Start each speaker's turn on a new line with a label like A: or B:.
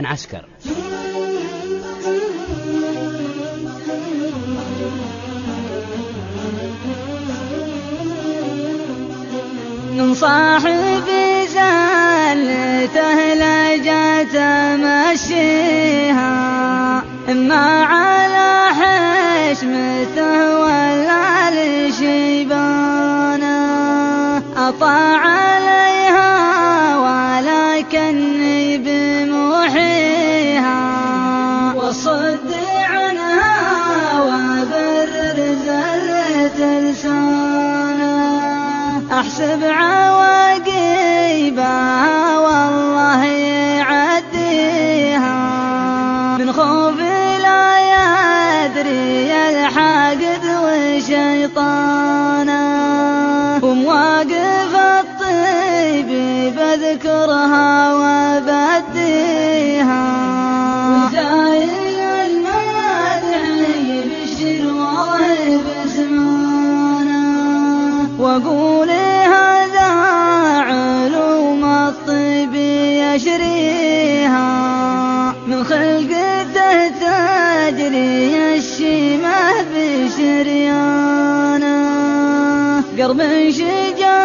A: عسكر.
B: من صاحب زلته لجت مشيها، إما على حشمته ولا لشيبانه. أطاع عليها ولكني بموحيها، وصد عنها وبرر زلة لسانه. أحسب عواقبها والله يعديها، من خوف لا يدري الحاقد وشيطانه. ومواقف الطيب بذكرها وبديها، وزايل المادح يبشر وضرب سمانه. وقول هذا علوم الطب يشريها، من خلقته تجري الشيمة بشريانه. قرب شجاع